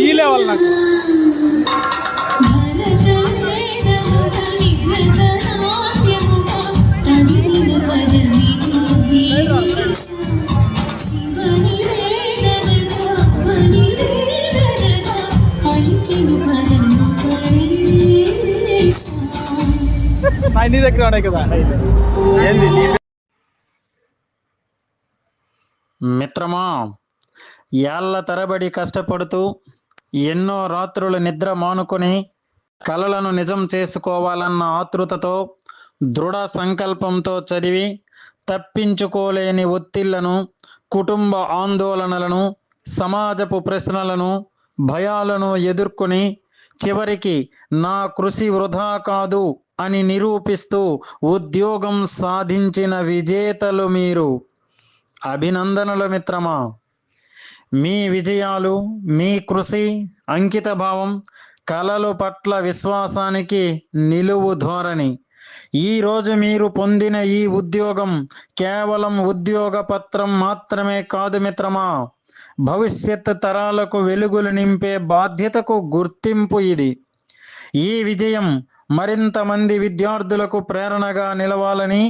ఈ లెవెల్ నాకు నీ దగ్గర ఉన్నాయి కదా. మిత్రమా, ఏళ్ల తరబడి కష్టపడుతూ ఎన్నో రాత్రులు నిద్ర మానుకొని కలలను నిజం చేసుకోవాలన్న ఆతృతతో దృఢ సంకల్పంతో చదివి తప్పించుకోలేని ఒత్తిళ్లను, కుటుంబ ఆందోళనలను, సమాజపు ప్రశ్నలను, భయాలను ఎదుర్కొని చివరికి నా కృషి వృధా కాదు అని నిరూపిస్తూ ఉద్యోగం సాధించిన విజేతలు మీరు. అభినందనలు మిత్రమా. మీ విజయాలు, మీ కృషి, అంకిత భావం, కలలు పట్ల విశ్వాసానికి నిలువు ధోరణి. ఈరోజు మీరు పొందిన ఈ ఉద్యోగం కేవలం ఉద్యోగ పత్రం మాత్రమే కాదు మిత్రమా, భవిష్యత్ తరాలకు వెలుగులు నింపే బాధ్యతకు గుర్తింపు ఇది. ఈ విజయం మరింత మంది విద్యార్థులకు ప్రేరణగా నిలవాలని,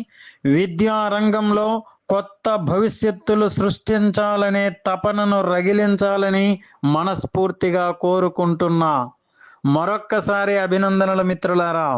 విద్యారంగంలో కొత్త భవిష్యత్తులు సృష్టించాలనే తపనను రగిలించాలని మనస్ఫూర్తిగా కోరుకుంటున్నా. మరొక్కసారి అభినందనలు మిత్రులారా.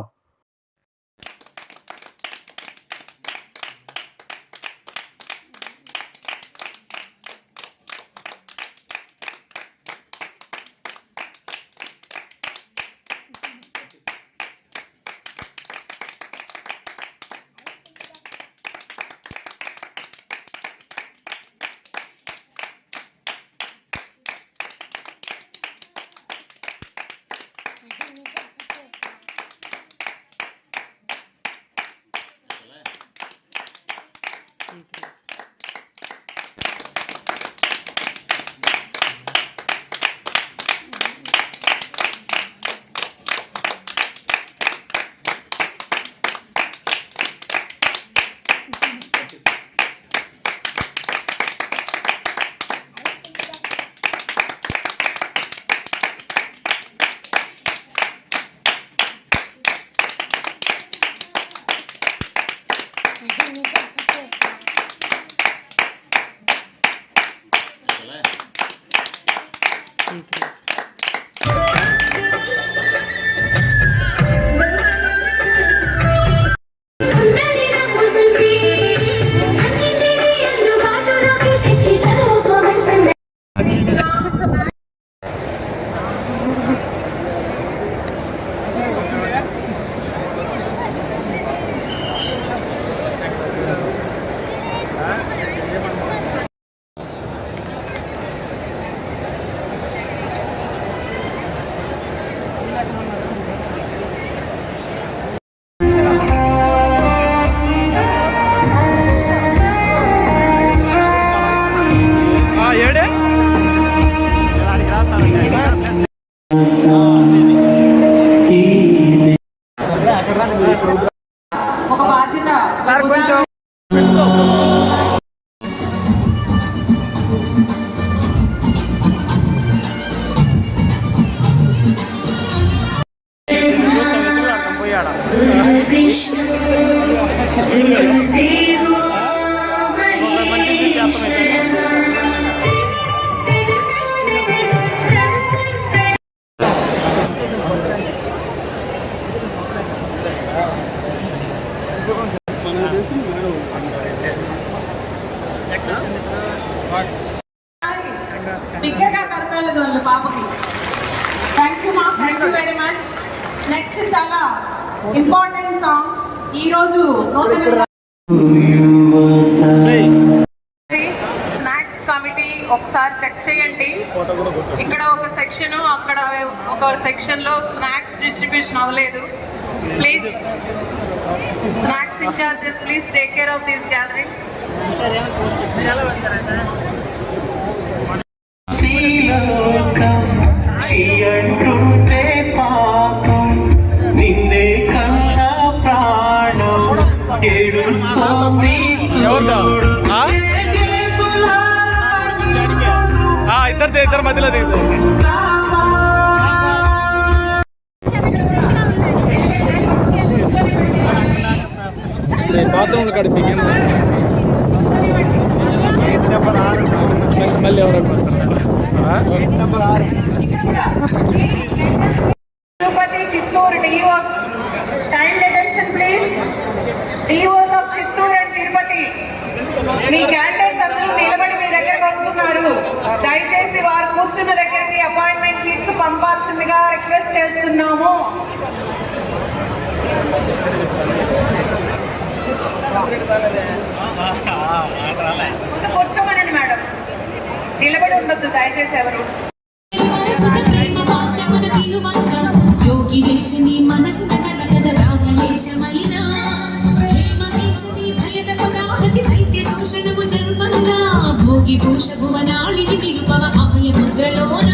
ఒక బాధ్యత సార్ కొంచెం బిగ్గరగా కడతాలేదు వాళ్ళు పాపకి. థ్యాంక్ యూ మా, thank you very much. Next చాలా ఇంపార్టెంట్ సాంగ్ ఈరోజు నూతనంగా స్నాక్స్ కమిటీ ఒకసారి చెక్ చేయండి. ఇక్కడ ఒక సెక్షన్, అక్కడ ఒక సెక్షన్ లో స్నాక్స్ డిస్ట్రిబ్యూషన్ అవ్వలేదు. Please snacks in-charges please take care of these gatherings. పాపం నిన్నే కన్నా ప్రాణం ఏడుస్తోంది చూడు. ఇద్దరు మధ్యలో దిగుతారు. బాత్రూమ్లు కడిపి మళ్ళీ ఎవరు Tirupati Chittoor DOs kind attention please. DOs of Chittoor and Tirupati, me candidates అందరూ నిలబడి మీ దగ్గరకు వస్తున్నారు. దయచేసి వారు కూర్చున్న దగ్గరికి అపాయింట్మెంట్ కిట్స్ పంపాల్సిందిగా రిక్వెస్ట్ చేస్తున్నాము. కూర్చోమనండి మేడం, నిలబడి ఉండొద్దు దయచేసి ఎవరు. యోగి వేషని మనసున కలగద రాగలేశమైనా హేమహేషని భయద పదాగతి దైత్య శోషణము జన్మంగా భోగి భూష భువనాళిని నిలుపవ అభయ ముద్రలోన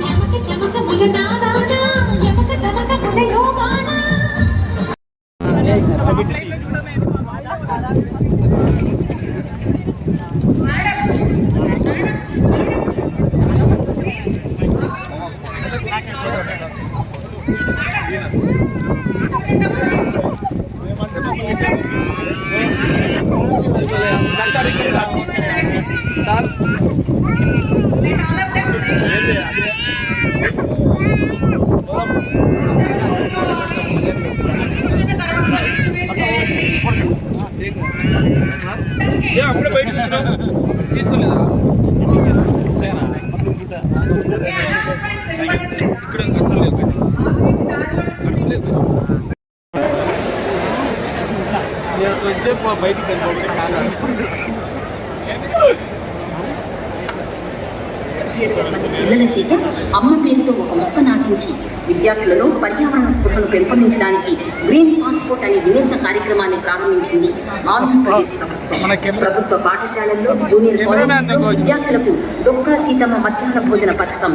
యమక చమకముల నాదాన యమక తమకముల యోగాన. అప్పుడే బయట తీసుకోలేదా? ఇక్కడ బయటికి మంది పిల్లల చేత అమ్మ పేరుతో ఒక మొక్క నాటించి విద్యార్థులలో పర్యావరణ స్పృహను పెంపొందించడానికి గ్రీన్ పాస్పోర్ట్ అనే వినూత్న కార్యక్రమాన్ని ప్రారంభించింది ఆంధ్రప్రదేశ్ ప్రభుత్వం. ప్రభుత్వ పాఠశాలల్లో జూనియర్ కాలేజీలో విద్యార్థులకు డొక్కా సీతమ్మ మధ్యాహ్న భోజన పథకం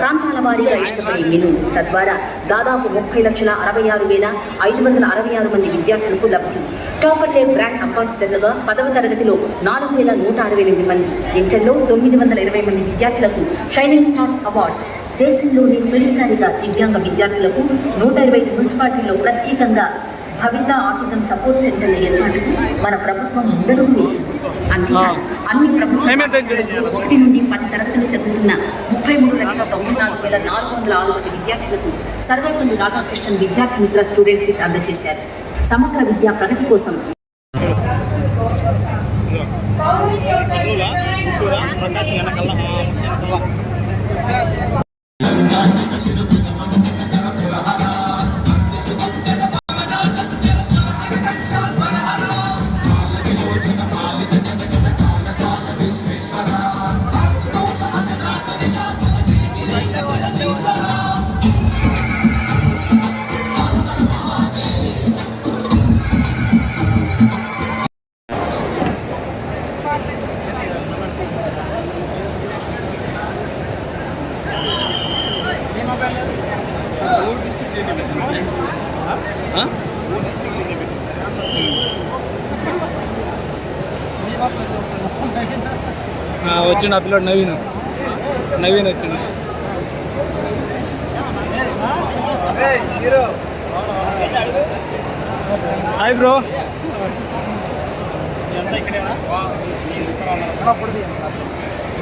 ప్రాంతాల వారీగా ఇష్టపడే మెను తద్వారా దాదాపు 30,66,566 మంది విద్యార్థులకు లబ్ధి. టాపర్లే బ్రాండ్ అంబాసిడర్లుగా 10వ తరగతిలో 4,168 మంది, ఇంటర్లో 920 మంది విద్యార్థులకు షైనింగ్ స్టార్స్ అవార్డ్స్. దేశంలోని తొలిసారిగా దివ్యాంగ విద్యార్థులకు 125 మున్సిపాలిటీల్లో ప్రత్యేకంగా భవిత ఆటిజం సపోర్ట్ సెంటర్ల ఏర్పాటుకు మన ప్రభుత్వం ముందడుగు వేసింది. అంతేకాదు అన్ని ప్రభుత్వ 1 నుండి 10 తరగతులు చదువుతున్న 33,94,406 మంది విద్యార్థులకు సర్వేపల్లి రాధాకృష్ణన్ విద్యార్థి మిత్ర స్టూడెంట్ కిట్ అందజేశారు. సమగ్ర విద్యా ప్రగతి కోసం వచ్చిండు ఆ పిల్లడు నవీన్ వచ్చిండు. Hi bro.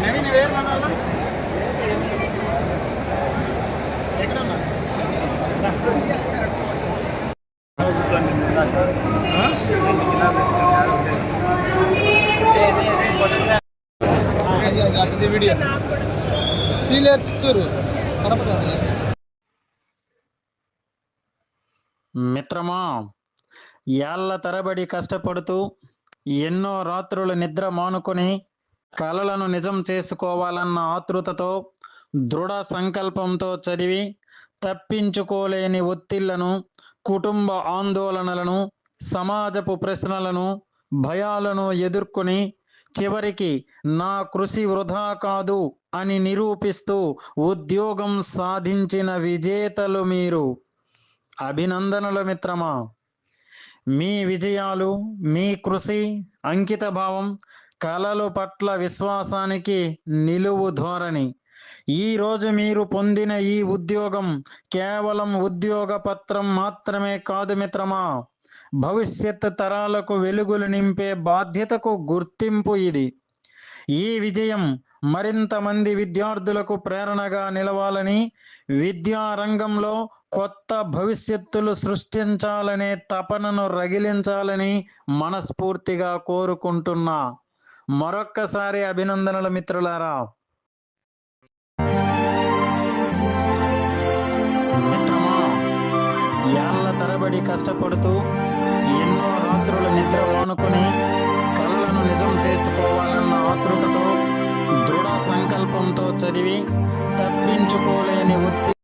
నవీన్ వేరు వీడియో పీలేరు చిత్తూరు. మిత్రమా, ఏళ్ల తరబడి కష్టపడుతూ ఎన్నో రాత్రులు నిద్ర మానుకొని కలలను నిజం చేసుకోవాలన్న ఆతృతతో దృఢ సంకల్పంతో చదివి తప్పించుకోలేని ఒత్తిళ్లను, కుటుంబ ఆందోళనలను, సమాజపు ప్రశ్నలను, భయాలను ఎదుర్కొని చివరికి నా కృషి వృధా కాదు అని నిరూపిస్తూ ఉద్యోగం సాధించిన విజేతలు మీరు. అభినందనలు మిత్రమా. మీ విజయాలు, మీ కృషి, అంకిత భావం, కళల పట్ల విశ్వాసానికి నిలువు ధోరణి. ఈరోజు మీరు పొందిన ఈ ఉద్యోగం కేవలం ఉద్యోగ పత్రం మాత్రమే కాదు మిత్రమా, భవిష్యత్ తరాలకు వెలుగులు నింపే బాధ్యతకు గుర్తింపు ఇది. ఈ విజయం మరింత మంది విద్యార్థులకు ప్రేరణగా నిలవాలని, విద్యా రంగంలో కొత్త భవిష్యత్తులు సృష్టించాలనే తపనను రగిలించాలని మనస్ఫూర్తిగా కోరుకుంటున్నా. మరొక్కసారి అభినందనలు మిత్రులారా. మిత్రమా, ఏళ్ల తరబడి కష్టపడుతూ ఎన్నో రాత్రులు నిద్ర మానుకొని కలలను నిజం చేసుకోవాలన్న ఆతృతతో, దృఢ సంకల్పంతో చదివి తప్పించుకోలేని ఒత్తిడి